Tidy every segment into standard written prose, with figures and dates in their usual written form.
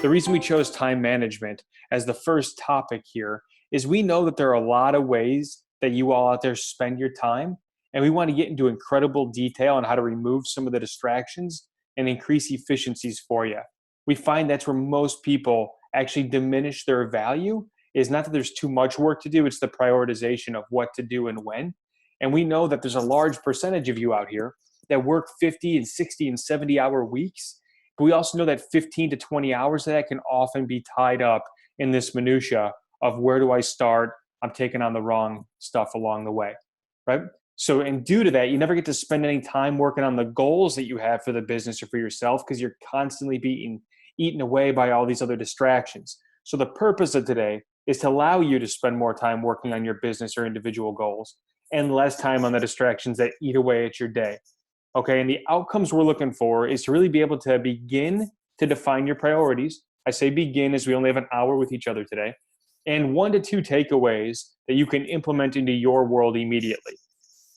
The reason we chose time management as the first topic here is we know that there are a lot of ways that you all out there spend your time, and we want to get into incredible detail on how to remove some of the distractions and increase efficiencies for you. We find that's where most people actually diminish their value, is not that there's too much work to do, it's the prioritization of what to do and when. And we know that there's a large percentage of you out here that work 50 and 60 and 70-hour weeks. But we also know that 15 to 20 hours of that can often be tied up in this minutia of where do I start? I'm taking on the wrong stuff along the way, right? So, and due to that, you never get to spend any time working on the goals that you have for the business or for yourself because you're constantly being eaten away by all these other distractions. So the purpose of today is to allow you to spend more time working on your business or individual goals and less time on the distractions that eat away at your day. Okay, and the outcomes we're looking for is to really be able to begin to define your priorities. I say begin as we only have an hour with each other today, and 1 to 2 takeaways that you can implement into your world immediately.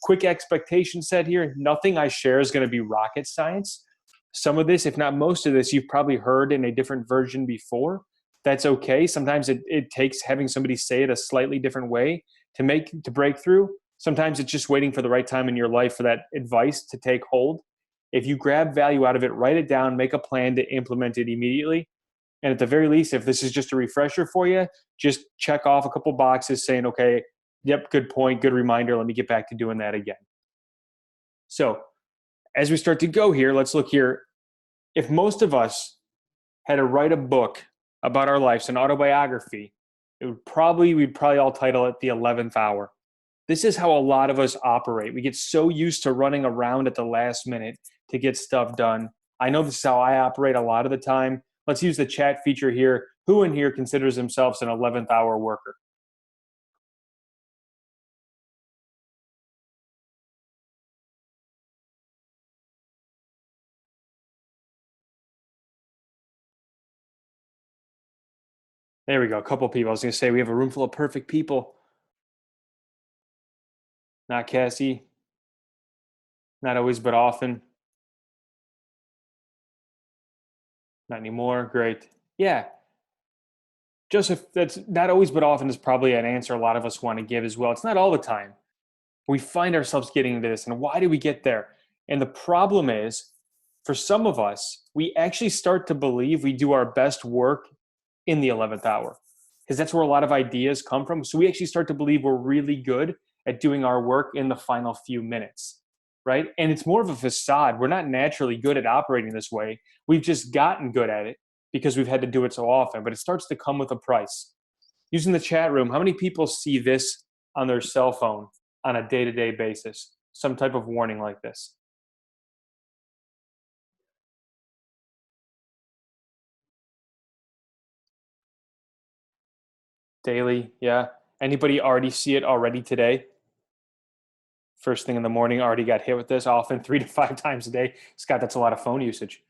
Quick expectation set here, nothing I share is going to be rocket science. Some of this, if not most of this, you've probably heard in a different version before. That's okay. Sometimes it takes having somebody say it a slightly different way to break through. Sometimes it's just waiting for the right time in your life for that advice to take hold. If you grab value out of it, write it down, make a plan to implement it immediately. And at the very least, if this is just a refresher for you, just check off a couple boxes saying, okay, yep, good point, good reminder. Let me get back to doing that again. So as we start to go here, let's look here. If most of us had to write a book about our lives, an autobiography, we'd probably all title it The 11th Hour. This is how a lot of us operate. We get so used to running around at the last minute to get stuff done. I know this is how I operate a lot of the time. Let's use the chat feature here. Who in here considers themselves an 11th hour worker? There we go. A couple people. I was going to say we have a room full of perfect people. Not Cassie. Not always, but often. Not anymore. Great. Yeah. Joseph, that's not always, but often is probably an answer a lot of us want to give as well. It's not all the time. We find ourselves getting into this. And why do we get there? And the problem is, for some of us, we actually start to believe we do our best work in the 11th hour because that's where a lot of ideas come from. So we actually start to believe we're really good at doing our work in the final few minutes, right? And it's more of a facade. We're not naturally good at operating this way. We've just gotten good at it because we've had to do it so often, but it starts to come with a price. Using the chat room, how many people see this on their cell phone on a day-to-day basis? Some type of warning like this. Daily, yeah. Anybody already see it already today? First thing in the morning, already got hit with this, often 3 to 5 times a day. Scott, that's a lot of phone usage.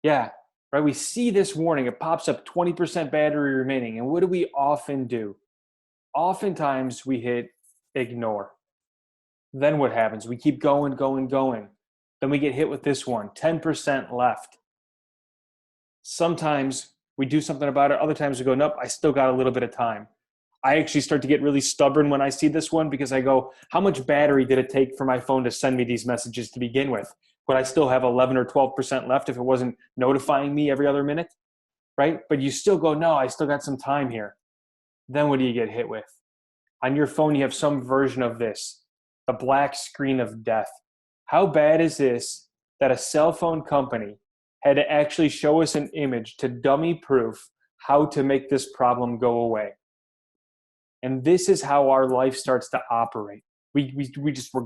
Yeah, right. We see this warning. It pops up 20% battery remaining. And what do we often do? Oftentimes we hit ignore. Then what happens? We keep going, going, going. Then we get hit with this one, 10% left. Sometimes we do something about it. Other times we go, nope, I still got a little bit of time. I actually start to get really stubborn when I see this one because I go, how much battery did it take for my phone to send me these messages to begin with? Would I still have 11 or 12% left if it wasn't notifying me every other minute, right? But you still go, no, I still got some time here. Then what do you get hit with? On your phone, you have some version of this, the black screen of death. How bad is this that a cell phone company had to actually show us an image to dummy proof how to make this problem go away? And this is how our life starts to operate. We're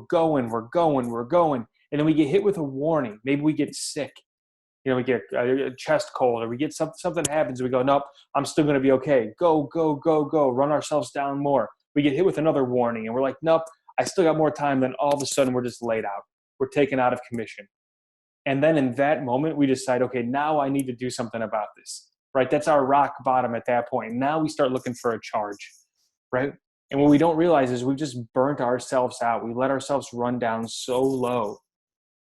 going. And then we get hit with a warning. Maybe we get sick. We get a chest cold or we get something happens. We go, nope, I'm still going to be okay. Go, go, go, go. Run ourselves down more. We get hit with another warning and we're like, nope, I still got more time. Then all of a sudden we're just laid out. We're taken out of commission. And then in that moment, we decide, okay, now I need to do something about this, right? That's our rock bottom at that point. Now we start looking for a charge, right? And what we don't realize is we've just burnt ourselves out. We let ourselves run down so low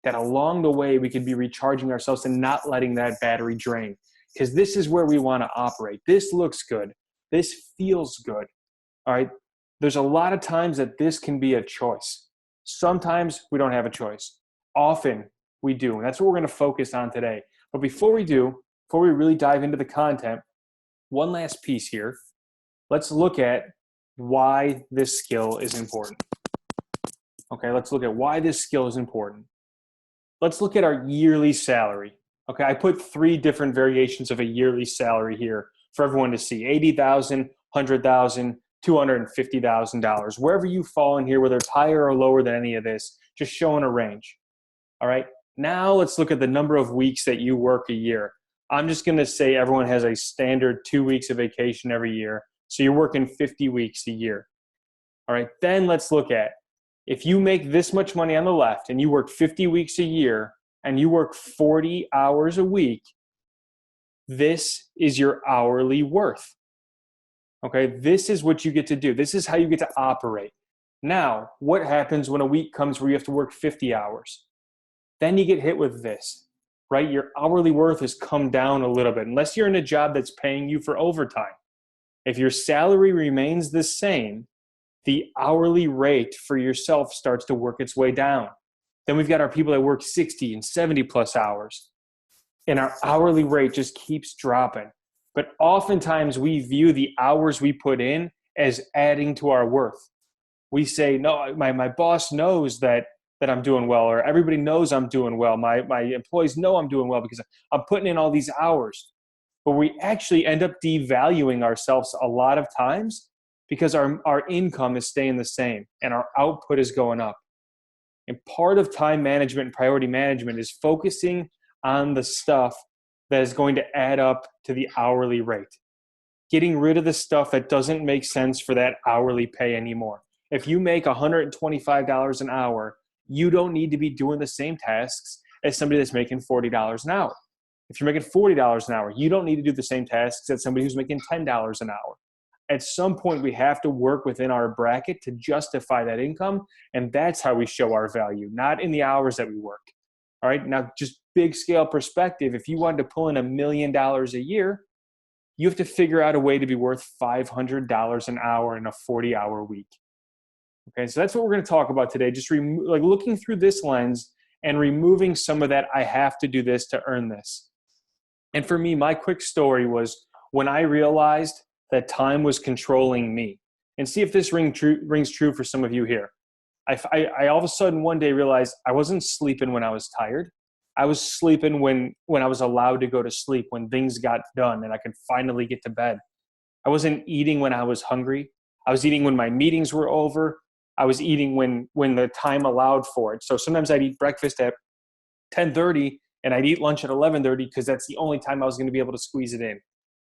that along the way we could be recharging ourselves and not letting that battery drain. because this is where we want to operate. This looks good. This feels good. All right. There's a lot of times that this can be a choice. Sometimes we don't have a choice. Often we do. And that's what we're going to focus on today. But before we really dive into the content, one last piece here. Let's look at why this skill is important. Okay, let's look at why this skill is important. Let's look at our yearly salary. Okay, I put 3 different variations of a yearly salary here for everyone to see. $80,000, $100,000, $250,000. Wherever you fall in here, whether it's higher or lower than any of this, just showing a range. All right, now let's look at the number of weeks that you work a year. I'm just going to say everyone has a standard 2 weeks of vacation every year. So you're working 50 weeks a year. All right, then let's look at if you make this much money on the left and you work 50 weeks a year and you work 40 hours a week, this is your hourly worth. Okay, this is what you get to do. This is how you get to operate. Now, what happens when a week comes where you have to work 50 hours? Then you get hit with this, right? Your hourly worth has come down a little bit, unless you're in a job that's paying you for overtime. If your salary remains the same, the hourly rate for yourself starts to work its way down. Then we've got our people that work 60 and 70 plus hours, and our hourly rate just keeps dropping. But oftentimes we view the hours we put in as adding to our worth. We say, no, my boss knows that I'm doing well, or everybody knows I'm doing well. My employees know I'm doing well because I'm putting in all these hours. But we actually end up devaluing ourselves a lot of times because our income is staying the same and our output is going up. And part of time management and priority management is focusing on the stuff that is going to add up to the hourly rate. Getting rid of the stuff that doesn't make sense for that hourly pay anymore. If you make $125 an hour, you don't need to be doing the same tasks as somebody that's making $40 an hour. If you're making $40 an hour, you don't need to do the same tasks as somebody who's making $10 an hour. At some point, we have to work within our bracket to justify that income, and that's how we show our value, not in the hours that we work. All right, now just big scale perspective, if you wanted to pull in $1 million a year, you have to figure out a way to be worth $500 an hour in a 40-hour week. Okay, so that's what we're going to talk about today, just looking through this lens and removing some of that I have to do this to earn this. And for me, my quick story was when I realized that time was controlling me. And see if this rings true for some of you here. I all of a sudden one day realized I wasn't sleeping when I was tired. I was sleeping when I was allowed to go to sleep, when things got done and I could finally get to bed. I wasn't eating when I was hungry. I was eating when my meetings were over. I was eating when the time allowed for it. So sometimes I'd eat breakfast at 10:30 and I'd eat lunch at 11:30 because that's the only time I was going to be able to squeeze it in.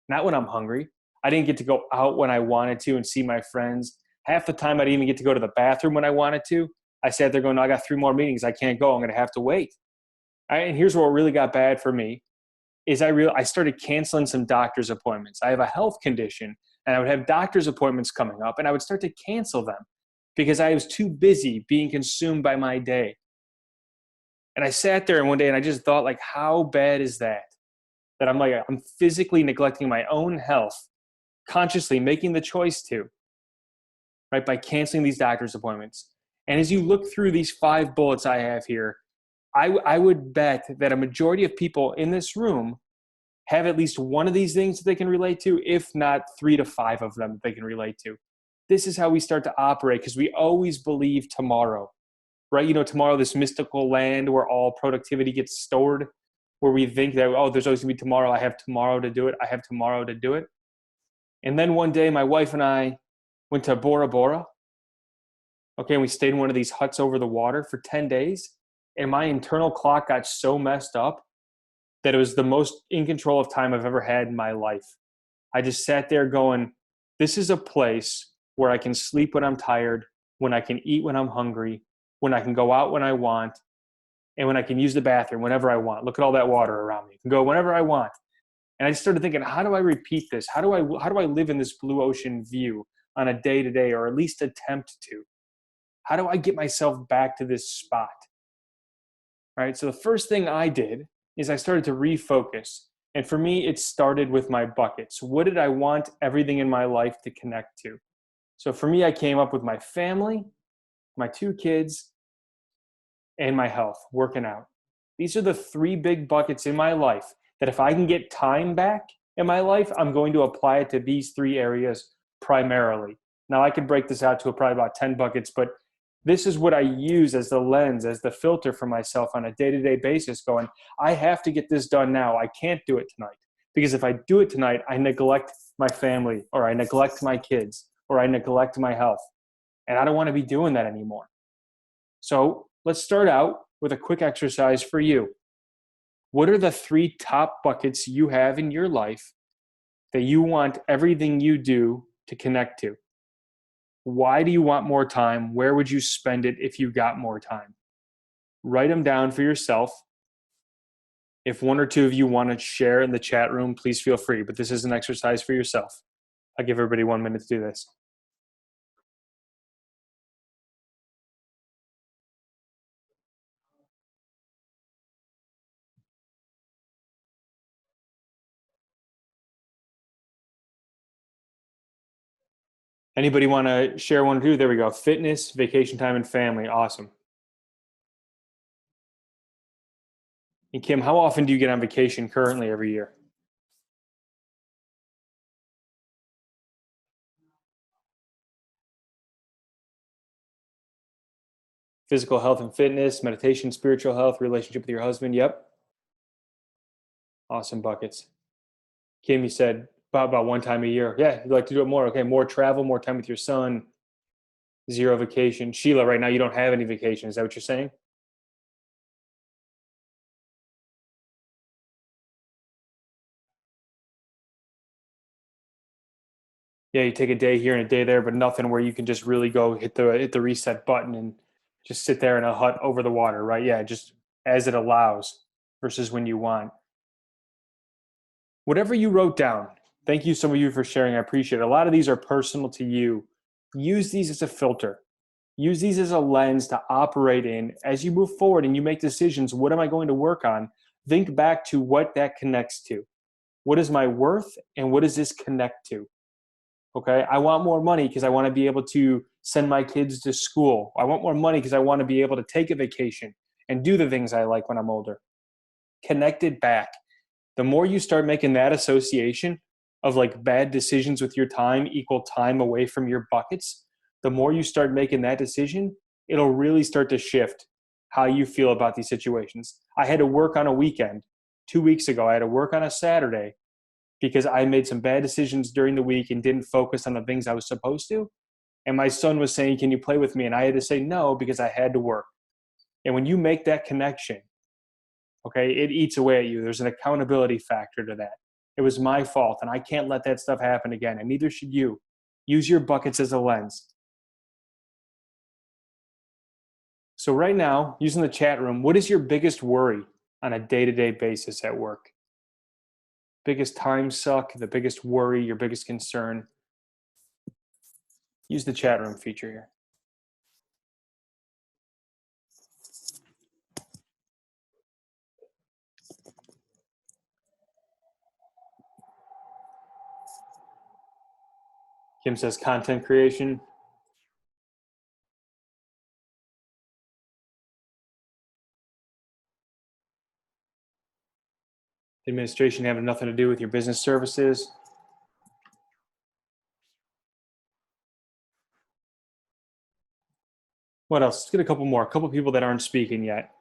Not when I'm hungry. I didn't get to go out when I wanted to and see my friends. Half the time I didn't even get to go to the bathroom when I wanted to. I sat there going, no, I got 3 more meetings. I can't go. I'm going to have to wait. All right, and here's what really got bad for me is I started canceling some doctor's appointments. I have a health condition and I would have doctor's appointments coming up and I would start to cancel them because I was too busy being consumed by my day. And I sat there one day and I just thought, like, how bad is that? That I'm physically neglecting my own health, consciously making the choice to, right, by canceling these doctor's appointments. And as you look through these 5 bullets I have here, I would bet that a majority of people in this room have at least one of these things that they can relate to, if not 3 to 5 of them that they can relate to. This is how we start to operate because we always believe tomorrow, right? You know, tomorrow, this mystical land where all productivity gets stored, where we think that, oh, there's always going to be tomorrow. I have tomorrow to do it. I have tomorrow to do it. And then one day, my wife and I went to Bora Bora. Okay, and we stayed in one of these huts over the water for 10 days. And my internal clock got so messed up that it was the most in control of time I've ever had in my life. I just sat there going, this is a place where I can sleep when I'm tired, when I can eat when I'm hungry, when I can go out when I want, and when I can use the bathroom whenever I want. Look at all that water around me. I can go whenever I want. And I just started thinking, how do I repeat this? How do I live in this blue ocean view on a day-to-day, or at least attempt to? How do I get myself back to this spot? All right, so the first thing I did is I started to refocus. And for me, it started with my buckets. What did I want everything in my life to connect to? So for me, I came up with my family, my 2 kids, and my health, working out. These are the 3 big buckets in my life that if I can get time back in my life, I'm going to apply it to these 3 areas primarily. Now, I could break this out to probably about 10 buckets, but this is what I use as the lens, as the filter for myself on a day-to-day basis, going, I have to get this done now. I can't do it tonight. Because if I do it tonight, I neglect my family, or I neglect my kids, or I neglect my health. And I don't want to be doing that anymore. So let's start out with a quick exercise for you. What are the 3 top buckets you have in your life that you want everything you do to connect to? Why do you want more time? Where would you spend it if you got more time? Write them down for yourself. If 1 or 2 of you want to share in the chat room, please feel free, but this is an exercise for yourself. I'll give everybody 1 minute to do this. Anybody want to share 1 or 2? There we go. Fitness, vacation time, and family. Awesome. And Kim, how often do you get on vacation currently every year? Physical health and fitness, meditation, spiritual health, relationship with your husband. Yep. Awesome buckets. Kim, you said about 1 time a year. Yeah, you'd like to do it more. Okay, more travel, more time with your son, 0 vacation. Sheila, right now you don't have any vacation. Is that what you're saying? Yeah, you take a day here and a day there, but nothing where you can just really go hit the reset button and just sit there in a hut over the water, right? Yeah, just as it allows versus when you want. Whatever you wrote down, thank you, some of you, for sharing. I appreciate it. A lot of these are personal to you. Use these as a filter. Use these as a lens to operate in as you move forward and you make decisions. What am I going to work on? Think back to what that connects to. What is my worth and what does this connect to? Okay, I want more money because I want to be able to send my kids to school. I want more money because I want to be able to take a vacation and do the things I like when I'm older. Connect it back. The more you start making that association of like bad decisions with your time equal time away from your buckets, the more you start making that decision, it'll really start to shift how you feel about these situations. I had to work on a weekend 2 weeks ago. I had to work on a Saturday because I made some bad decisions during the week and didn't focus on the things I was supposed to. And my son was saying, can you play with me? And I had to say no because I had to work. And when you make that connection, okay, it eats away at you. There's an accountability factor to that. It was my fault, and I can't let that stuff happen again, and neither should you. Use your buckets as a lens. So right now, using the chat room, what is your biggest worry on a day-to-day basis at work? Biggest time suck, the biggest worry, your biggest concern? Use the chat room feature here. Kim says content creation. Administration having nothing to do with your business services. What else? Let's get a couple more. A couple people that aren't speaking yet.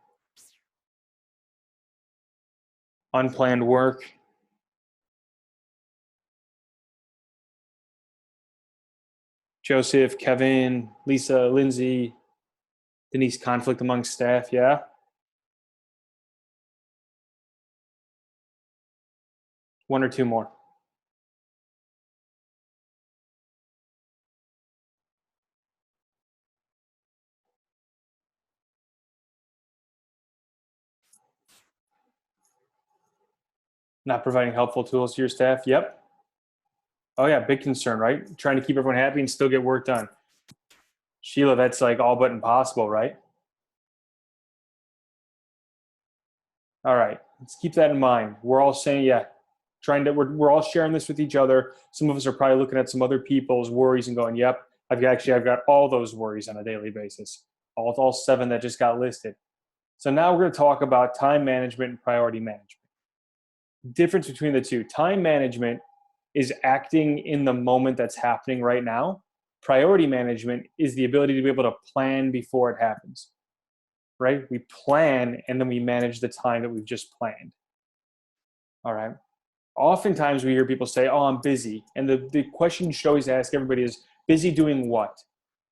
Unplanned work. Joseph, Kevin, Lisa, Lindsay, Denise, conflict among staff. Yeah. One or two more. Not providing helpful tools to your staff. Yep. Oh yeah, big concern, right? Trying to keep everyone happy and still get work done. Sheila, that's like all but impossible, right? All right, let's keep that in mind. We're all saying, yeah, we're all sharing this with each other. Some of us are probably looking at some other people's worries and going, yep, I've got all those worries on a daily basis, all 7 that just got listed. So now we're going to talk about time management and priority management. Difference between the two: time management is acting in the moment that's happening right now. Priority management is the ability to be able to plan before it happens, right? We plan and then we manage the time that we've just planned. All right. Oftentimes we hear people say, oh, I'm busy. And the question you should always ask everybody is, busy doing what?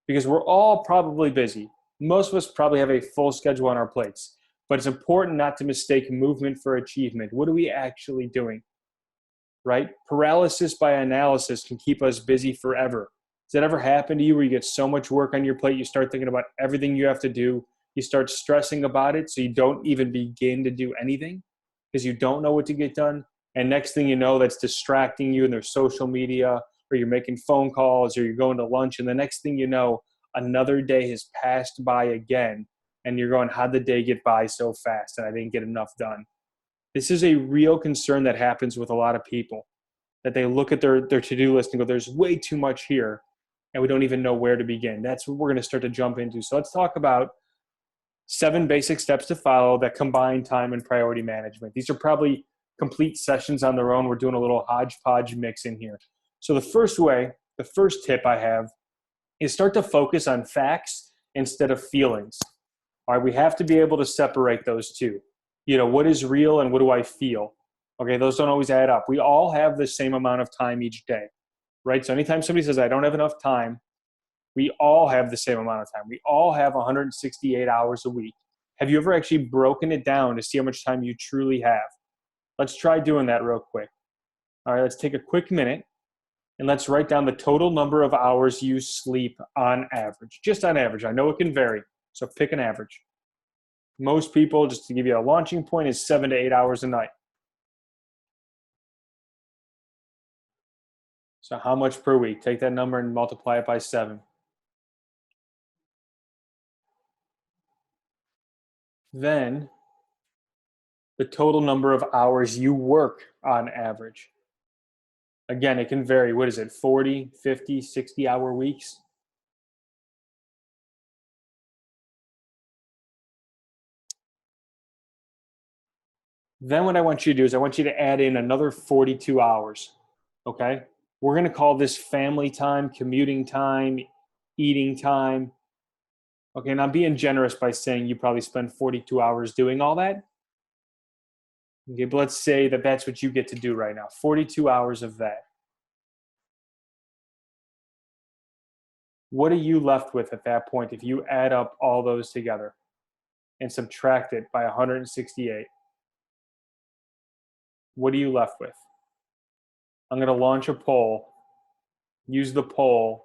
Because we're all probably busy. Most of us probably have a full schedule on our plates, but it's important not to mistake movement for achievement. What are we actually doing? Right? Paralysis by analysis can keep us busy forever. Does that ever happen to you where you get so much work on your plate, you start thinking about everything you have to do, you start stressing about it, so you don't even begin to do anything because you don't know what to get done? And next thing you know, that's distracting you, and there's social media, or you're making phone calls, or you're going to lunch, and the next thing you know, another day has passed by again, and you're going, how'd the day get by so fast and I didn't get enough done? This is a real concern that happens with a lot of people, that they look at their to-do list and go, there's way too much here, and we don't even know where to begin. That's what we're going to start to jump into. So let's talk about 7 basic steps to follow that combine time and priority management. These are probably complete sessions on their own. We're doing a little hodgepodge mix in here. So the first tip I have is start to focus on facts instead of feelings. All right, we have to be able to separate those two. What is real and what do I feel? Okay, those don't always add up. We all have the same amount of time each day, right? So anytime somebody says, I don't have enough time, we all have the same amount of time. We all have 168 hours a week. Have you ever actually broken it down to see how much time you truly have? Let's try doing that real quick. All right, let's take a quick minute and let's write down the total number of hours you sleep on average. Just on average. I know it can vary, so pick an average. Most people, just to give you a launching point, is 7 to 8 hours a night. So how much per week? Take that number and multiply it by 7. Then the total number of hours you work on average. Again, it can vary. What is it? 40, 50, 60-hour weeks? Then what I want you to do is I want you to add in another 42 hours, okay? We're going to call this family time, commuting time, eating time. Okay, and I'm being generous by saying you probably spend 42 hours doing all that. Okay, but let's say that that's what you get to do right now, 42 hours of that. What are you left with at that point if you add up all those together and subtract it by 168? What are you left with? I'm going to launch a poll, use the poll,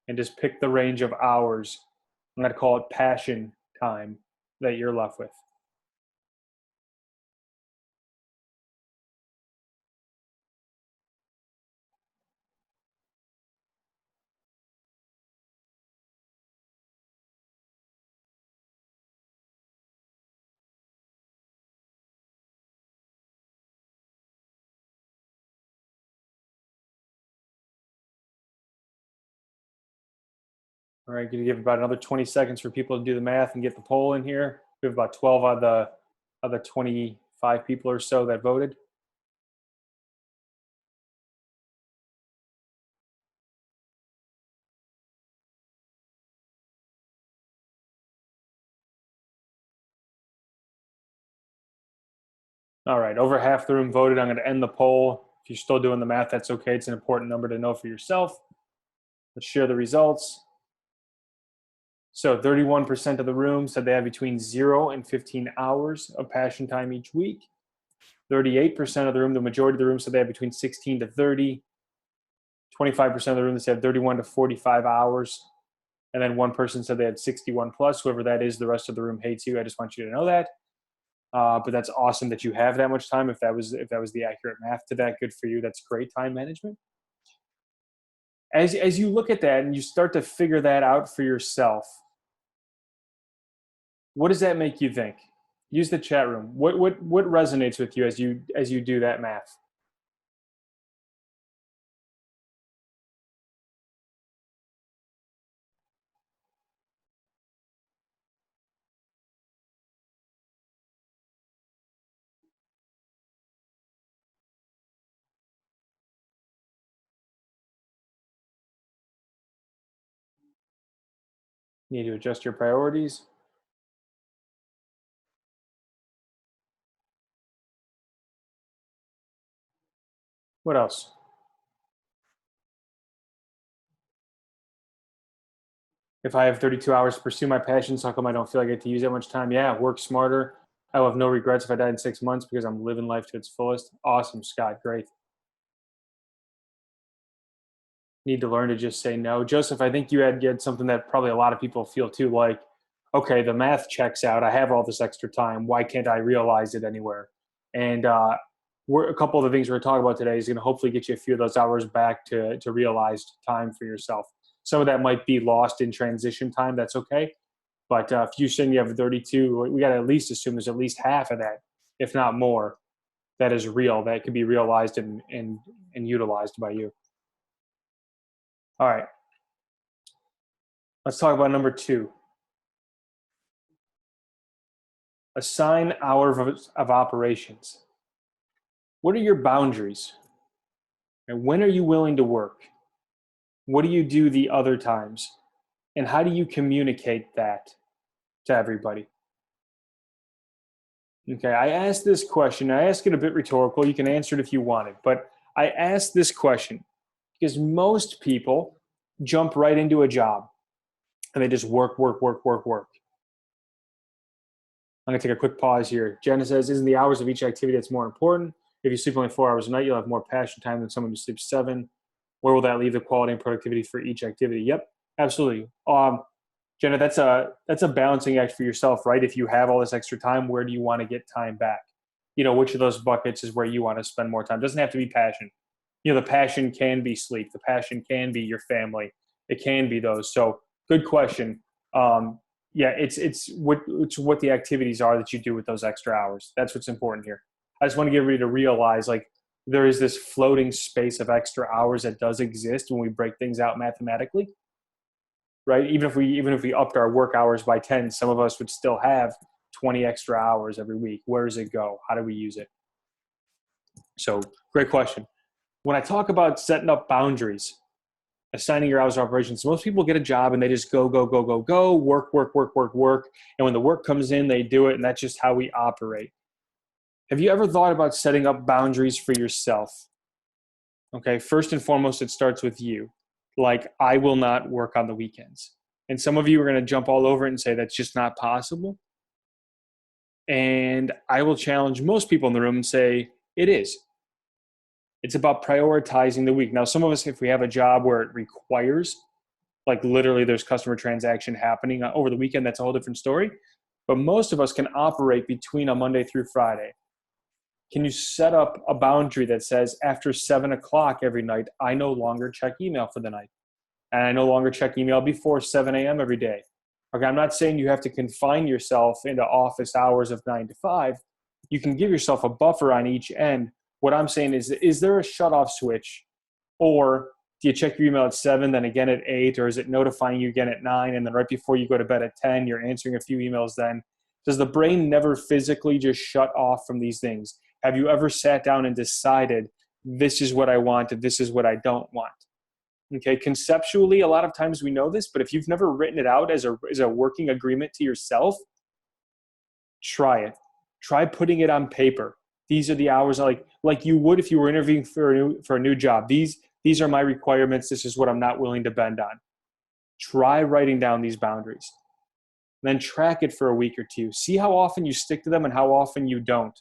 and just pick the range of hours. I'm going to call it passion time that you're left with. All right, going to give about another 20 seconds for people to do the math and get the poll in here. We have about 12 of the 25 people or so that voted. All right, over half the room voted. I'm going to end the poll. If you're still doing the math, that's okay. It's an important number to know for yourself. Let's share the results. So 31% of the room said they have between 0 and 15 hours of passion time each week. 38% of the room, the majority of the room, said they have between 16 to 30. 25% of the room said 31 to 45 hours. And then one person said they had 61 plus. Whoever that is, the rest of the room hates you. I just want you to know that. But that's awesome that you have that much time. If that was the accurate math to that, good for you. That's great time management. As you look at that and you start to figure that out for yourself, what does that make you think? Use the chat room. What resonates with you as you do that math? Need to adjust your priorities. What else? If I have 32 hours to pursue my passions, how come I don't feel like I get to use that much time? Yeah, work smarter. I will have no regrets if I died in 6 months because I'm living life to its fullest. Awesome, Scott. Great. Need to learn to just say no. Joseph, I think you had something that probably a lot of people feel too, like, okay, the math checks out. I have all this extra time. Why can't I realize it anywhere? And we're a couple of the things we're going to talk about today is going to hopefully get you a few of those hours back to realized time for yourself. Some of that might be lost in transition time. That's okay. But if you saying you have 32, we got to at least assume there's at least half of that, if not more, that is real, that can be realized and utilized by you. All right, let's talk about number two. Assign hours of operations. What are your boundaries? And when are you willing to work? What do you do the other times? And how do you communicate that to everybody? Okay, I asked this question. I ask it a bit rhetorical. You can answer it if you want it. But I asked this question because most people jump right into a job and they just work, work, work, work, work. I'm going to take a quick pause here. Jenna says, isn't the hours of each activity that's more important? If you sleep only 4 hours a night, you'll have more passion time than someone who sleeps 7. Where will that leave the quality and productivity for each activity? Yep, absolutely. Jenna, that's a balancing act for yourself, right? If you have all this extra time, where do you want to get time back? Which of those buckets is where you want to spend more time? It doesn't have to be passion. The passion can be sleep. The passion can be your family. It can be those. So good question. Yeah, it's what the activities are that you do with those extra hours. That's what's important here. I just want to get everybody to realize, like, there is this floating space of extra hours that does exist when we break things out mathematically, right? Even if we upped our work hours by 10, some of us would still have 20 extra hours every week. Where does it go? How do we use it? So great question. When I talk about setting up boundaries, assigning your hours of operations, most people get a job and they just go, go, go, go, go, work, work, work, work, work. And when the work comes in, they do it. And that's just how we operate. Have you ever thought about setting up boundaries for yourself? Okay, first and foremost, it starts with you. Like, I will not work on the weekends. And some of you are going to jump all over it and say that's just not possible. And I will challenge most people in the room and say it is. It's about prioritizing the week. Now, some of us, if we have a job where it requires, like, literally there's customer transaction happening over the weekend, that's a whole different story. But most of us can operate between a Monday through Friday. Can you set up a boundary that says after 7 o'clock every night, I no longer check email for the night? And I no longer check email before 7 a.m. every day. Okay, I'm not saying you have to confine yourself into office hours of 9 to 5. You can give yourself a buffer on each end. What I'm saying is there a shut-off switch? Or do you check your email at 7, then again at 8, or is it notifying you again at 9, and then right before you go to bed at 10, you're answering a few emails then? Does the brain never physically just shut off from these things? Have you ever sat down and decided, this is what I want and this is what I don't want? Okay, conceptually, a lot of times we know this, but if you've never written it out as a working agreement to yourself, try it. Try putting it on paper. These are the hours, like you would if you were interviewing for a new job. These are my requirements. This is what I'm not willing to bend on. Try writing down these boundaries. Then track it for a week or two. See how often you stick to them and how often you don't.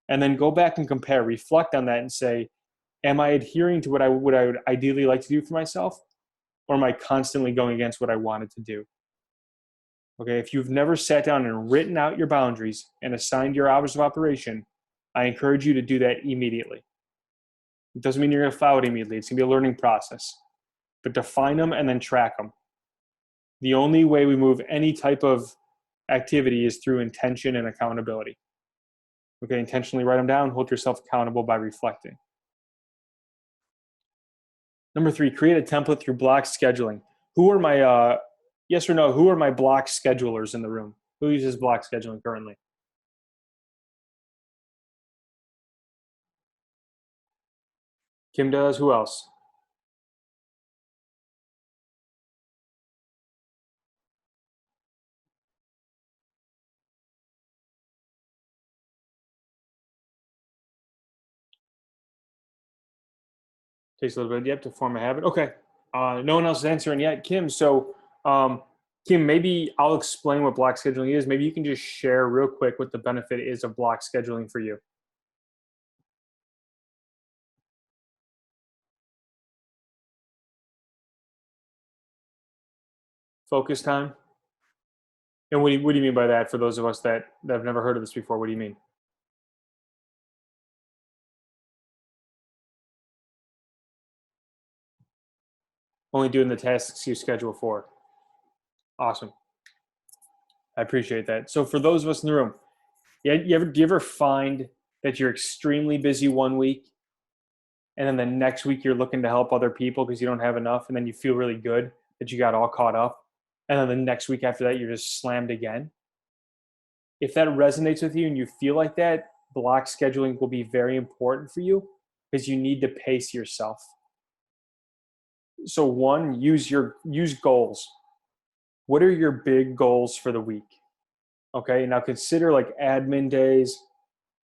And then go back and compare, reflect on that and say, am I adhering to what I would ideally like to do for myself? Or am I constantly going against what I wanted to do? Okay, if you've never sat down and written out your boundaries and assigned your hours of operation, I encourage you to do that immediately. It doesn't mean you're going to follow it immediately. It's going to be a learning process. But define them and then track them. The only way we move any type of activity is through intention and accountability. Okay, intentionally write them down, hold yourself accountable by reflecting. Number 3, create a template through block scheduling. Who are my, yes or no, who are my block schedulers in the room? Who uses block scheduling currently? Kim does. Who else? Takes a little bit, yep, to form a habit. Okay. No one else is answering yet. Kim, so um, Kim, maybe I'll explain what block scheduling is. Maybe you can just share real quick what the benefit is of block scheduling for you. Focus time. And what do you mean by that for those of us that have never heard of this before? What do you mean? Only doing the tasks you schedule for. Awesome. I appreciate that. So for those of us in the room, yeah, do you ever find that you're extremely busy one week and then the next week you're looking to help other people because you don't have enough and then you feel really good that you got all caught up and then the next week after that you're just slammed again? If that resonates with you and you feel like that, block scheduling will be very important for you because you need to pace yourself. So one, use goals. What are your big goals for the week? Okay, now consider like admin days,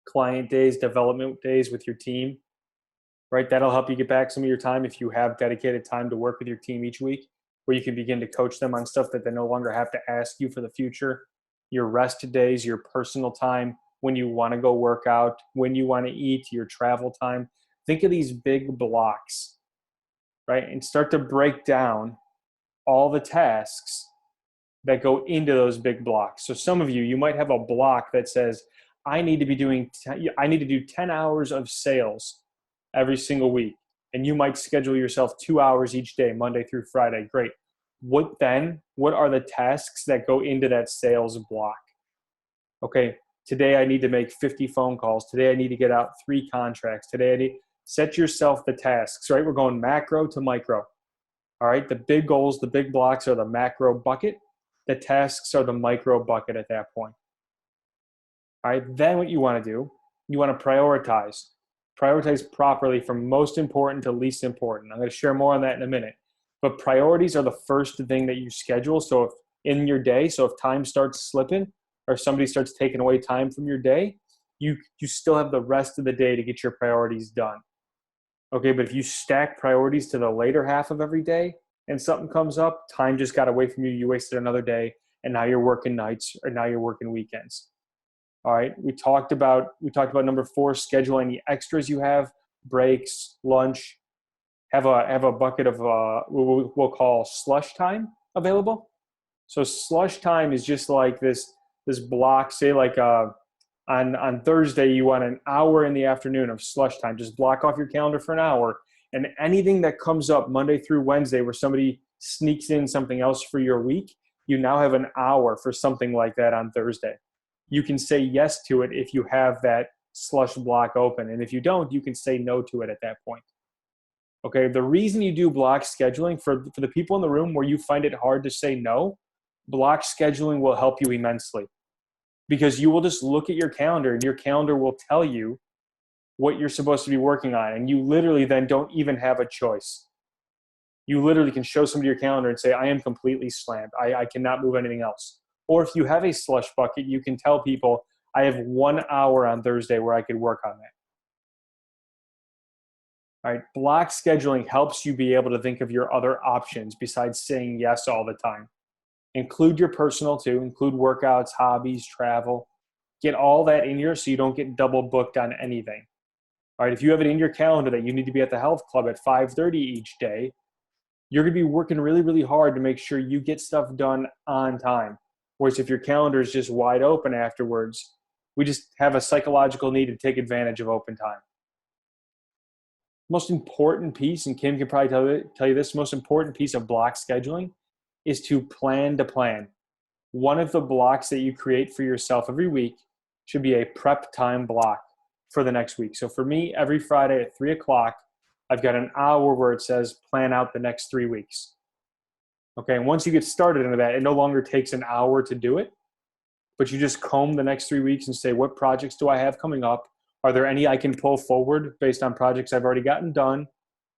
client days, development days with your team, right? That'll help you get back some of your time if you have dedicated time to work with your team each week, where you can begin to coach them on stuff that they no longer have to ask you for the future. Your rest days, your personal time, when you want to go work out, when you want to eat, your travel time. Think of these big blocks, right? And start to break down all the tasks that go into those big blocks. So some of you, you might have a block that says, I need to be doing, I need to do 10 hours of sales every single week. And you might schedule yourself 2 hours each day, Monday through Friday. Great. What are the tasks that go into that sales block? Okay, today I need to make 50 phone calls. Today I need to get out 3 contracts. Today I need, set yourself the tasks, right? We're going macro to micro. All right, the big goals, the big blocks are the macro bucket. The tasks are the micro bucket at that point. All right, then what you want to do, you want to prioritize. Prioritize properly from most important to least important. I'm going to share more on that in a minute. But priorities are the first thing that you schedule. So if in your day, so if time starts slipping or somebody starts taking away time from your day, you still have the rest of the day to get your priorities done. Okay, but if you stack priorities to the later half of every day and something comes up, time just got away from you, you wasted another day, and now you're working nights or now you're working weekends. All right, we talked about number 4, schedule any extras you have, breaks, lunch, have a bucket of what we'll call slush time available. So slush time is just like this block, say like on Thursday, you want an hour in the afternoon of slush time. Just block off your calendar for an hour. And anything that comes up Monday through Wednesday where somebody sneaks in something else for your week, you now have an hour for something like that on Thursday. You can say yes to it if you have that slush block open. And if you don't, you can say no to it at that point. Okay, the reason you do block scheduling for the people in the room where you find it hard to say no, block scheduling will help you immensely because you will just look at your calendar and your calendar will tell you what you're supposed to be working on. And you literally then don't even have a choice. You literally can show somebody your calendar and say, I am completely slammed. I cannot move anything else. Or if you have a slush bucket, you can tell people, I have 1 hour on Thursday where I could work on that. All right, block scheduling helps you be able to think of your other options besides saying yes all the time. Include your personal too, include workouts, hobbies, travel. Get all that in here so you don't get double booked on anything. All right, if you have it in your calendar that you need to be at the health club at 5:30 each day, you're going to be working really, really hard to make sure you get stuff done on time. Whereas if your calendar is just wide open afterwards, we just have a psychological need to take advantage of open time. Most important piece, and Kim can probably tell you this, most important piece of block scheduling is to plan to plan. One of the blocks that you create for yourself every week should be a prep time block for the next week. So for me, every Friday at 3 o'clock, I've got an hour where it says plan out the next 3 weeks. Okay, and once you get started into that, it no longer takes an hour to do it, but you just comb the next 3 weeks and say, what projects do I have coming up? Are there any I can pull forward based on projects I've already gotten done?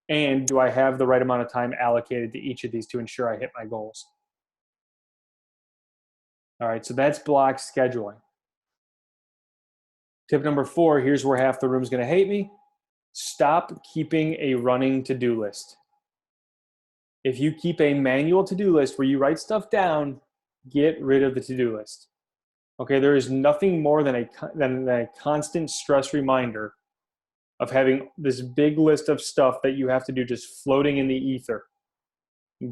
And do I have the right amount of time allocated to each of these to ensure I hit my goals? All right, so that's block scheduling. Tip number 4, here's where half the room's going to hate me. Stop keeping a running to-do list. If you keep a manual to-do list where you write stuff down, get rid of the to-do list. Okay, there is nothing more than a constant stress reminder of having this big list of stuff that you have to do just floating in the ether.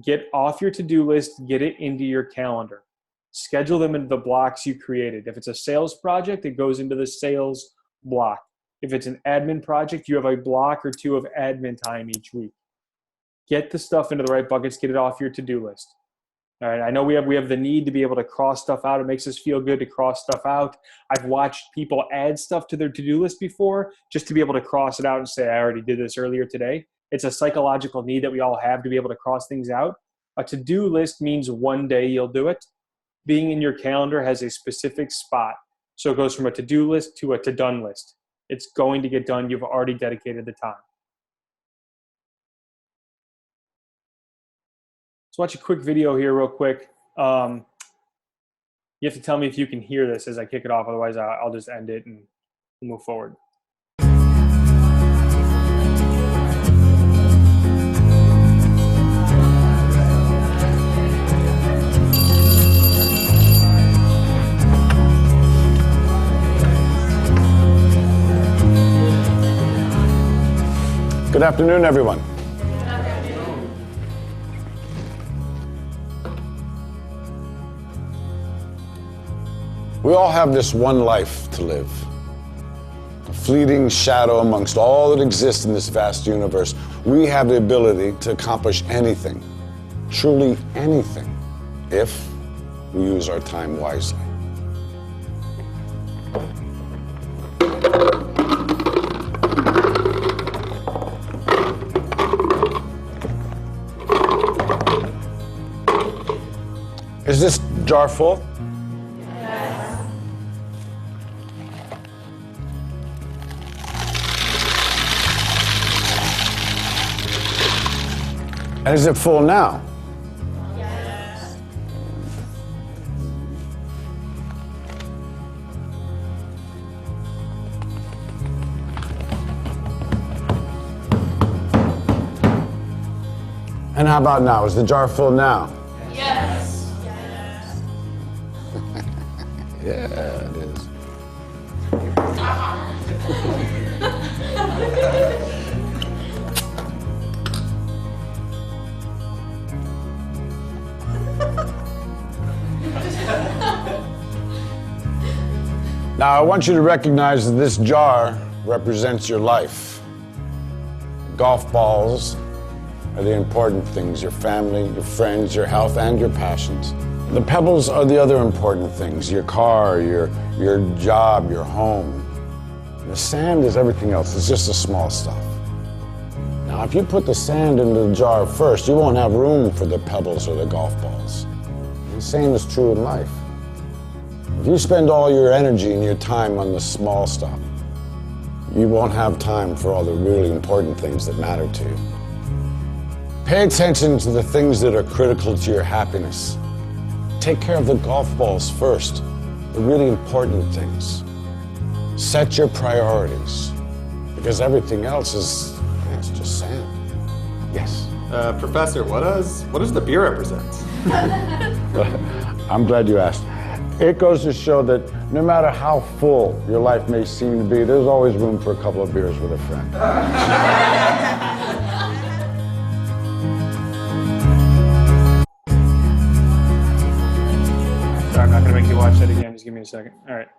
Get off your to-do list, get it into your calendar. Schedule them into the blocks you created. If it's a sales project, it goes into the sales block. If it's an admin project, you have a block or two of admin time each week. Get the stuff into the right buckets, get it off your to-do list. All right, I know we have the need to be able to cross stuff out. It makes us feel good to cross stuff out. I've watched people add stuff to their to-do list before just to be able to cross it out and say, I already did this earlier today. It's a psychological need that we all have to be able to cross things out. A to-do list means one day you'll do it. Being in your calendar has a specific spot. So it goes from a to-do list to a to-done list. It's going to get done. You've already dedicated the time. Let's watch a quick video here real quick. You have to tell me if you can hear this as I kick it off. Otherwise, I'll just end it and we'll move forward. Good afternoon, everyone. We all have this one life to live. A fleeting shadow amongst all that exists in this vast universe. We have the ability to accomplish anything, truly anything, if we use our time wisely. Is this jar full? Yes. And is it full now? Yes. And how about now? Is the jar full now? Yes. Yeah, it is. Now, I want you to recognize that this jar represents your life. Golf balls are the important things, your family, your friends, your health, and your passions. The pebbles are the other important things, your car, your job, your home. The sand is everything else, it's just the small stuff. Now, if you put the sand into the jar first, you won't have room for the pebbles or the golf balls. The same is true in life. If you spend all your energy and your time on the small stuff, you won't have time for all the really important things that matter to you. Pay attention to the things that are critical to your happiness. Take care of the golf balls first, the really important things. Set your priorities, because everything else is, it's just sand. Yes? Professor, what does the beer represent? I'm glad you asked. It goes to show that no matter how full your life may seem to be, there's always room for a couple of beers with a friend. Sorry, I'm not going to make you watch that again. Just give me a second. All right.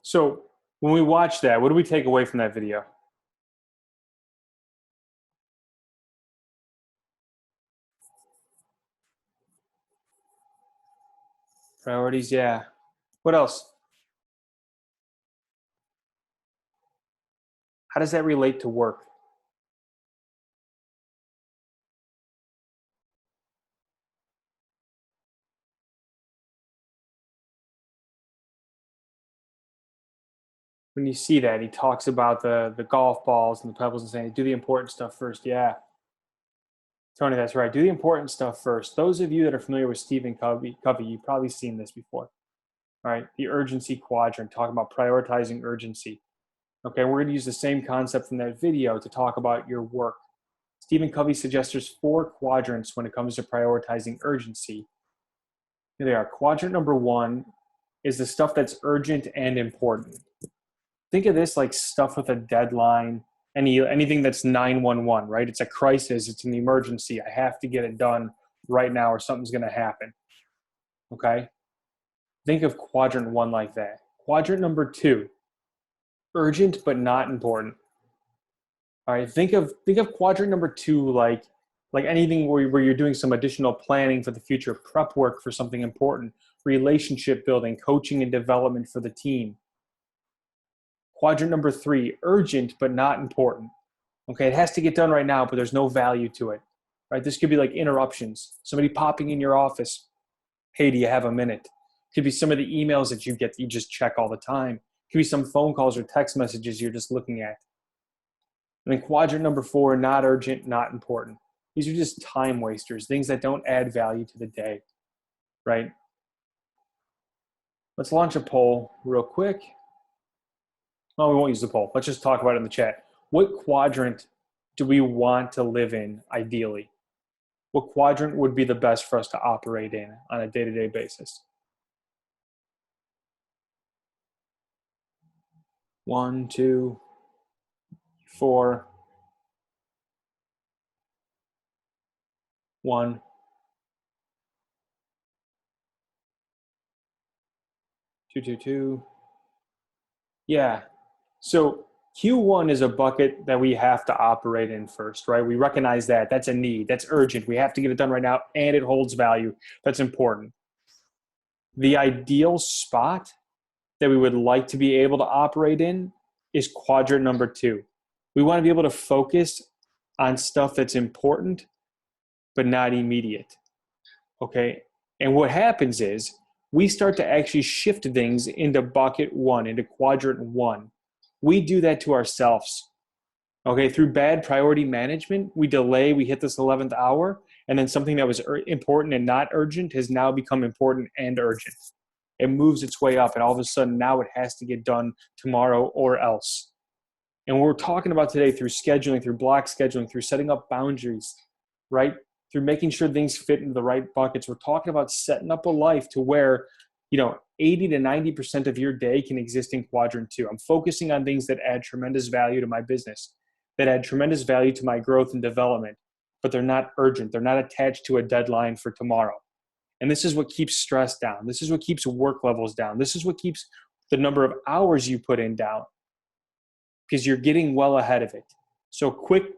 So when we watch that, what do we take away from that video? Priorities, yeah. What else? How does that relate to work? When you see that, he talks about the golf balls and the pebbles and saying, do the important stuff first. Yeah. Tony, that's right. Do the important stuff first. Those of you that are familiar with Stephen Covey, you've probably seen this before. All right, the urgency quadrant, talking about prioritizing urgency. Okay, we're going to use the same concept from that video to talk about your work. Stephen Covey suggests there's 4 quadrants when it comes to prioritizing urgency. Here they are. Quadrant number 1 is the stuff that's urgent and important. Think of this like stuff with a deadline, anything that's 911, right? It's a crisis, it's an emergency. I have to get it done right now or something's going to happen. Okay? Think of quadrant 1 like that. Quadrant number 2, urgent but not important. All right, think of quadrant number 2 like anything where you're doing some additional planning for the future, prep work for something important, relationship building, coaching and development for the team. Quadrant number 3, urgent but not important. Okay, it has to get done right now, but there's no value to it. Right? This could be like interruptions, somebody popping in your office. Hey, do you have a minute? It could be some of the emails that you get that you just check all the time. It could be some phone calls or text messages you're just looking at. And then quadrant number 4, not urgent, not important. These are just time wasters, things that don't add value to the day, right? Let's launch a poll real quick. No, we won't use the poll. Let's just talk about it in the chat. What quadrant do we want to live in ideally? What quadrant would be the best for us to operate in on a day-to-day basis? 1, 2, 4, 1, 2, 2, 2. Yeah. So Q1 is a bucket that we have to operate in first, right? We recognize that. That's a need. That's urgent. We have to get it done right now, and it holds value. That's important. The ideal spot that we would like to be able to operate in is quadrant number 2. We want to be able to focus on stuff that's important, but not immediate. Okay? And what happens is we start to actually shift things into bucket 1, into quadrant 1. We do that to ourselves. Okay, through bad priority management, we delay, we hit this 11th hour, and then something that was important and not urgent has now become important and urgent. It moves its way up, and all of a sudden now it has to get done tomorrow or else. And what we're talking about today through scheduling, through block scheduling, through setting up boundaries, right? Through making sure things fit into the right buckets, we're talking about setting up a life to where 80 to 90% of your day can exist in quadrant 2. I'm focusing on things that add tremendous value to my business, that add tremendous value to my growth and development, but they're not urgent. They're not attached to a deadline for tomorrow. And this is what keeps stress down. This is what keeps work levels down. This is what keeps the number of hours you put in down, because you're getting well ahead of it. So quick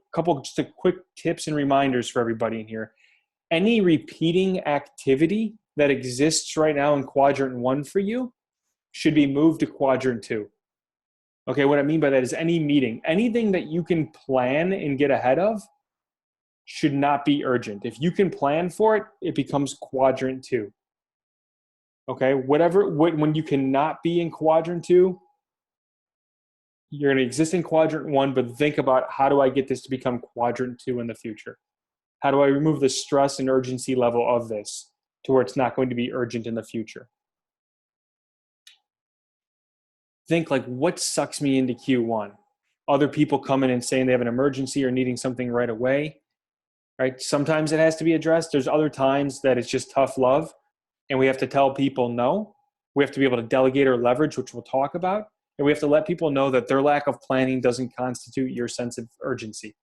tips and reminders for everybody in here. Any repeating activity that exists right now in quadrant 1 for you should be moved to quadrant 2. Okay, what I mean by that is any meeting, anything that you can plan and get ahead of should not be urgent. If you can plan for it, it becomes quadrant 2. Okay, when you cannot be in quadrant 2, you're going to exist in quadrant 1, but think about, how do I get this to become quadrant 2 in the future? How do I remove the stress and urgency level of this to where it's not going to be urgent in the future? Think like, what sucks me into Q1? Other people coming and saying they have an emergency or needing something right away, right? Sometimes it has to be addressed. There's other times that it's just tough love and we have to tell people no. We have to be able to delegate or leverage, which we'll talk about. And we have to let people know that their lack of planning doesn't constitute your sense of urgency.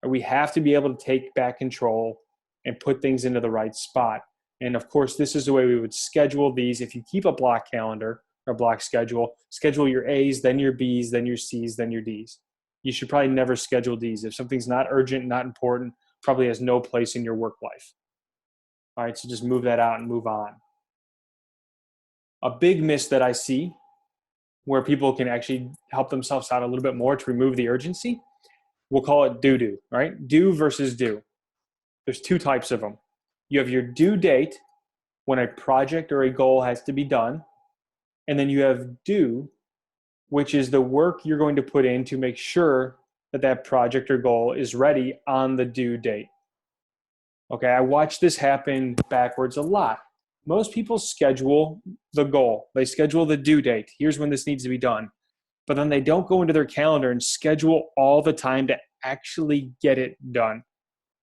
We have to be able to take back control and put things into the right spot. And of course, this is the way we would schedule these. If you keep a block calendar or block schedule your A's, then your B's, then your C's, then your D's. You should probably never schedule D's. If something's not urgent, not important, probably has no place in your work life. All right, so just move that out and move on. A big miss that I see where people can actually help themselves out a little bit more to remove the urgency, we'll call it do, right? Do versus do. There's 2 types of them. You have your due date, when a project or a goal has to be done. And then you have do, which is the work you're going to put in to make sure that that project or goal is ready on the due date. Okay, I watch this happen backwards a lot. Most people schedule the goal. They schedule the due date. Here's when this needs to be done. But then they don't go into their calendar and schedule all the time to actually get it done.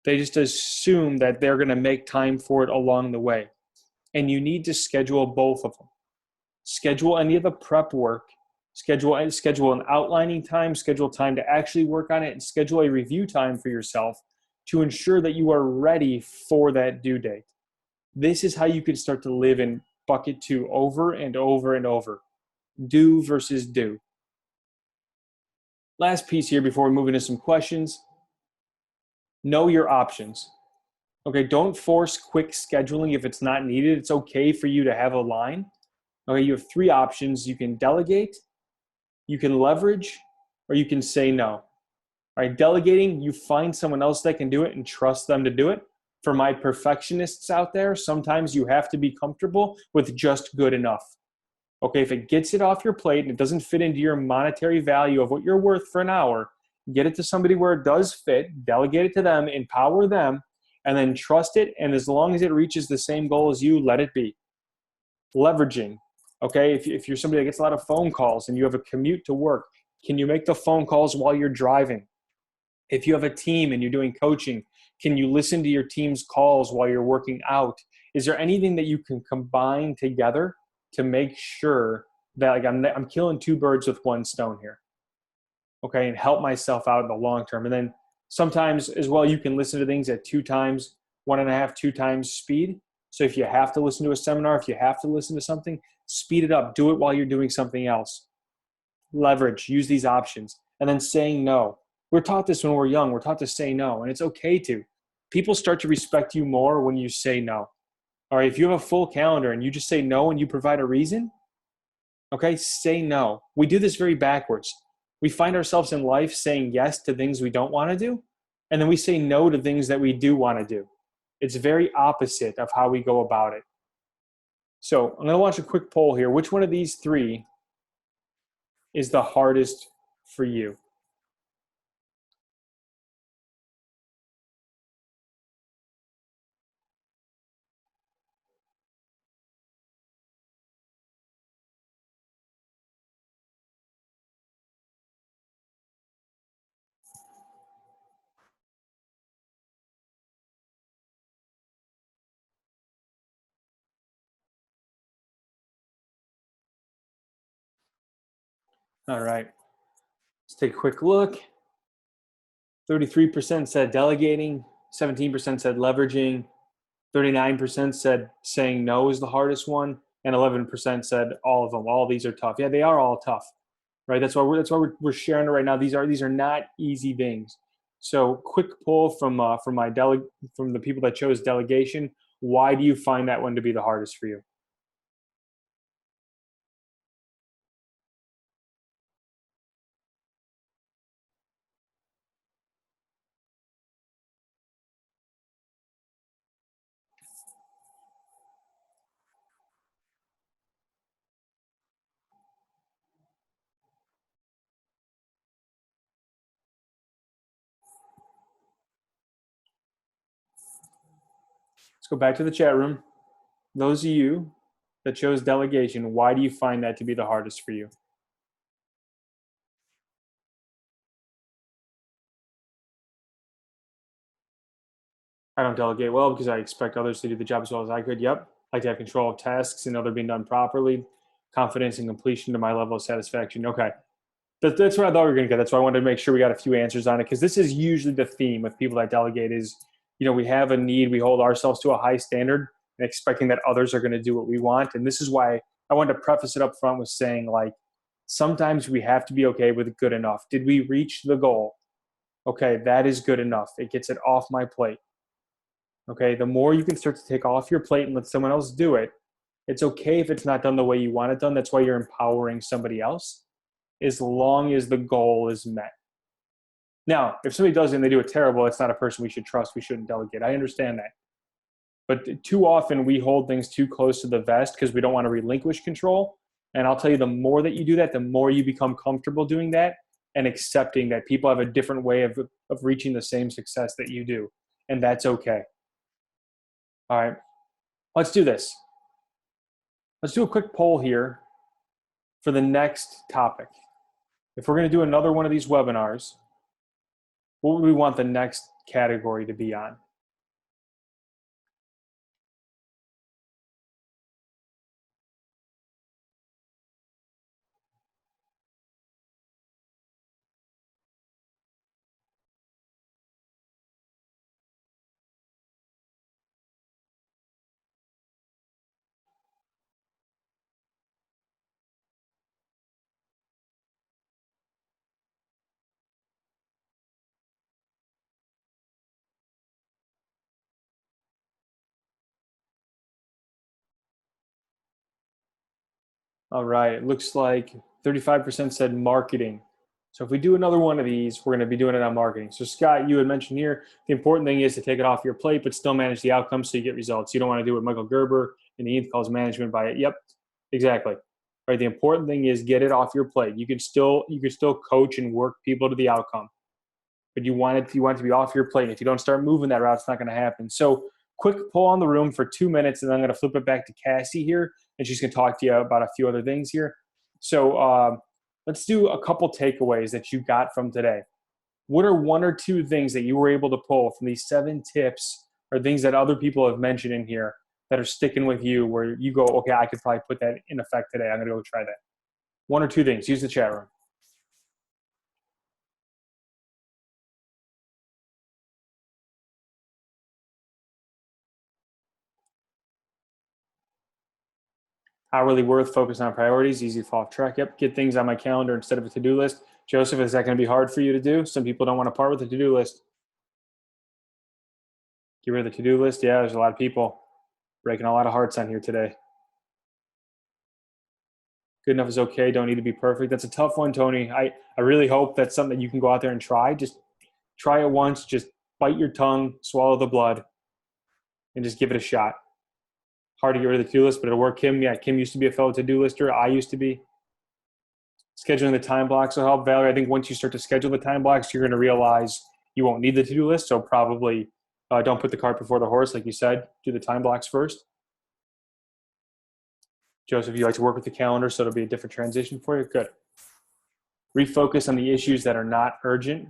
They just assume that they're going to make time for it along the way. And you need to schedule both of them. Schedule any of the prep work, schedule an outlining time, schedule time to actually work on it, and schedule a review time for yourself to ensure that you are ready for that due date. This is how you can start to live in bucket 2 over and over and over. Do versus do. Last piece here before we move into some questions. Know your options. Okay, don't force quick scheduling if it's not needed. It's okay for you to have a line. Okay, you have 3 options. You can delegate, you can leverage, or you can say no. All right, delegating, you find someone else that can do it and trust them to do it. For my perfectionists out there, sometimes you have to be comfortable with just good enough. Okay, if it gets it off your plate and it doesn't fit into your monetary value of what you're worth for an hour, get it to somebody where it does fit, delegate it to them, empower them, and then trust it. And as long as it reaches the same goal as you, let it be. Leveraging. Okay, if you're somebody that gets a lot of phone calls and you have a commute to work, can you make the phone calls while you're driving? If you have a team and you're doing coaching, can you listen to your team's calls while you're working out? Is there anything that you can combine together to make sure that like I'm killing 2 birds with 1 stone here? Okay, and help myself out in the long term. And then sometimes as well, you can listen to things at 2 times, 1.5, 2 times speed. So if you have to listen to a seminar, if you have to listen to something, speed it up. Do it while you're doing something else. Leverage, use these options. And then saying no. We're taught this when we're young. We're taught to say no, and it's okay to. People start to respect you more when you say no. All right, if you have a full calendar and you just say no and you provide a reason, okay, say no. We do this very backwards. We find ourselves in life saying yes to things we don't want to do, and then we say no to things that we do want to do. It's very opposite of how we go about it. So I'm going to watch a quick poll here. Which one of these 3 is the hardest for you? All right, let's take a quick look. 33% said delegating, 17% said leveraging, 39% said saying no is the hardest one, and 11% said all of them. All of these are tough. Yeah, they are all tough, right? That's why we're sharing it right now. These are not easy things. So, quick poll from the people that chose delegation. Why do you find that one to be the hardest for you? Let's go back to the chat room. Those of you that chose delegation, why do you find that to be the hardest for you? I don't delegate well because I expect others to do the job as well as I could. Yep. I like to have control of tasks and know they're being done properly. Confidence and completion to my level of satisfaction. Okay. That's what I thought we were going to get. That's why I wanted to make sure we got a few answers on it, because this is usually the theme with people that delegate is, we have a need, we hold ourselves to a high standard and expecting that others are going to do what we want. And this is why I wanted to preface it up front with saying, like, sometimes we have to be okay with good enough. Did we reach the goal? Okay, that is good enough. It gets it off my plate. Okay, the more you can start to take off your plate and let someone else do it, it's okay if it's not done the way you want it done. That's why you're empowering somebody else, as long as the goal is met. Now, if somebody does it and they do it terrible, it's not a person we should trust. We shouldn't delegate. I understand that. But too often we hold things too close to the vest because we don't want to relinquish control. And I'll tell you, the more that you do that, the more you become comfortable doing that and accepting that people have a different way of reaching the same success that you do. And that's okay. All right, let's do this. Let's do a quick poll here for the next topic. If we're going to do another one of these webinars, what would we want the next category to be on? All right, it looks like 35% said marketing. So if we do another one of these, we're going to be doing it on marketing. So Scott, you had mentioned here, the important thing is to take it off your plate, but still manage the outcomes so you get results. You don't want to do what Michael Gerber in the calls management by it. Yep, exactly. Right. The important thing is get it off your plate. You can still coach and work people to the outcome, but you want it to be off your plate. If you don't start moving that route, it's not going to happen. So quick poll on the room for 2 minutes, and then I'm going to flip it back to Cassie here, and she's going to talk to you about a few other things here. So let's do a couple takeaways that you got from today. What are one or two things that you were able to pull from these 7 tips or things that other people have mentioned in here that are sticking with you where you go, okay, I could probably put that in effect today. I'm going to go try that. One or two things. Use the chat room. Hourly worth, focus on priorities, easy to fall off track. Yep, get things on my calendar instead of a to-do list. Joseph, is that going to be hard for you to do? Some people don't want to part with the to-do list. Get rid of the to-do list. Yeah, there's a lot of people breaking a lot of hearts on here today. Good enough is okay. Don't need to be perfect. That's a tough one, Tony. I really hope that's something that you can go out there and try. Just try it once. Just bite your tongue, swallow the blood, and just give it a shot. Hard to get rid of the to-do list, but it'll work. Kim, yeah, Kim used to be a fellow to-do lister. I used to be. Scheduling the time blocks will help. Valerie, I think once you start to schedule the time blocks, you're going to realize you won't need the to-do list. So probably don't put the cart before the horse, like you said. Do the time blocks first. Joseph, you like to work with the calendar, so it'll be a different transition for you. Good. Refocus on the issues that are not urgent.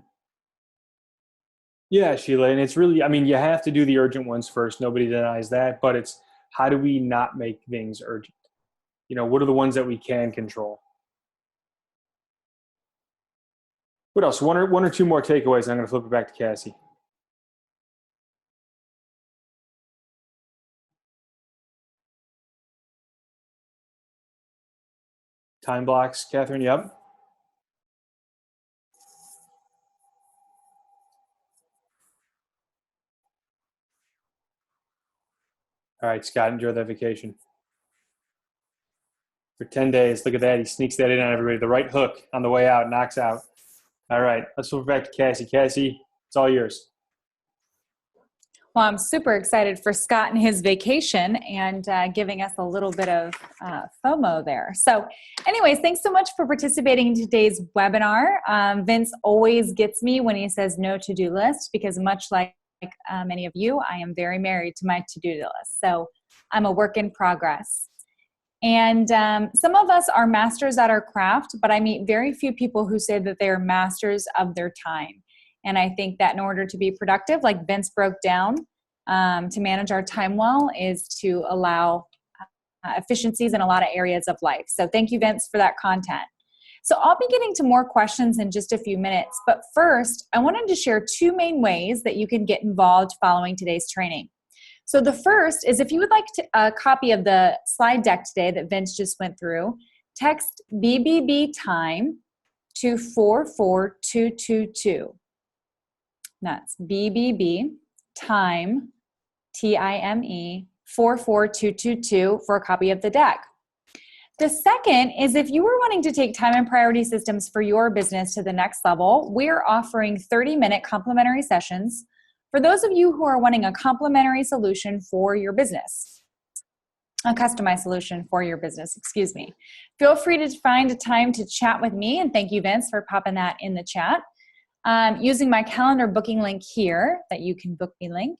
Yeah, Sheila, and it's really, I mean, you have to do the urgent ones first. Nobody denies that, but it's how do we not make things urgent? You know, what are the ones that we can control? What else? One or two more takeaways, and I'm going to flip it back to Cassie. Time blocks, Catherine, yep. All right, Scott, enjoy that vacation. For 10 days, look at that. He sneaks that in on everybody. The right hook on the way out, knocks out. All right, let's flip back to Cassie. Cassie, it's all yours. Well, I'm super excited for Scott and his vacation and giving us a little bit of FOMO there. So anyways, thanks so much for participating in today's webinar. Vince always gets me when he says no to-do list because much like many of you, I am very married to my to-do list. So I'm a work in progress. And some of us are masters at our craft, but I meet very few people who say that they are masters of their time. And I think that in order to be productive, like Vince broke down, to manage our time well is to allow efficiencies in a lot of areas of life. So thank you, Vince, for that content. So I'll be getting to more questions in just a few minutes. But first, I wanted to share 2 main ways that you can get involved following today's training. So the first is if you would like a copy of the slide deck today that Vince just went through, text BBB time to 44222. That's BBB time, TIME, 44222 for a copy of the deck. The second is if you are wanting to take time and priority systems for your business to the next level, we're offering 30-minute complimentary sessions for those of you who are wanting a complimentary solution for your business. A customized solution for your business, excuse me. Feel free to find a time to chat with me, and thank you, Vince, for popping that in the chat. Using my calendar booking link here that you can book me link,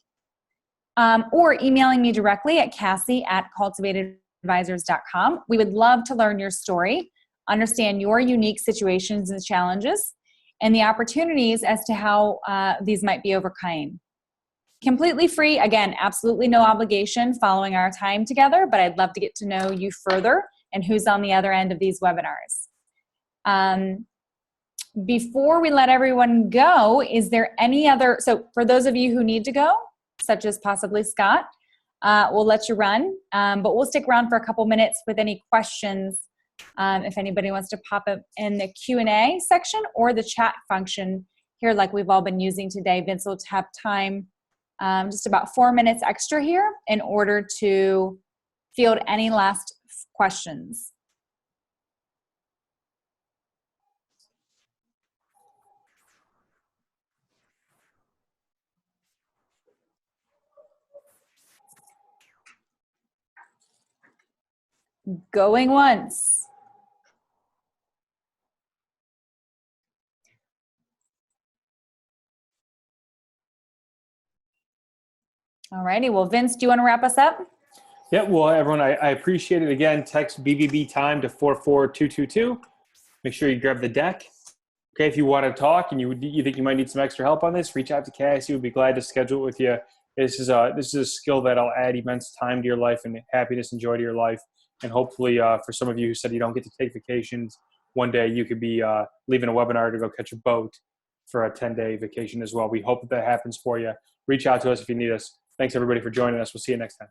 or emailing me directly at Cassie@cultivated advisors.com. We would love to learn your story, understand your unique situations and challenges, and the opportunities as to how these might be overcome. Completely free, again, absolutely no obligation following our time together, but I'd love to get to know you further and who's on the other end of these webinars. Before we let everyone go, is there any other, so for those of you who need to go, such as possibly Scott, we'll let you run, but we'll stick around for a couple minutes with any questions if anybody wants to pop up in the Q&A section or the chat function here like we've all been using today. Vince will have time, just about 4 minutes extra here in order to field any last questions. Going once. All righty. Well, Vince, do you want to wrap us up? Yeah, well, everyone, I appreciate it. Again, text BBB time to 44222. Make sure you grab the deck. Okay, if you want to talk and you think you might need some extra help on this, reach out to Cassie. We'd be glad to schedule it with you. This is a skill that'll add immense time to your life and happiness and joy to your life. And hopefully, for some of you who said you don't get to take vacations, one day you could be leaving a webinar to go catch a boat for a 10-day vacation as well. We hope that happens for you. Reach out to us if you need us. Thanks, everybody, for joining us. We'll see you next time.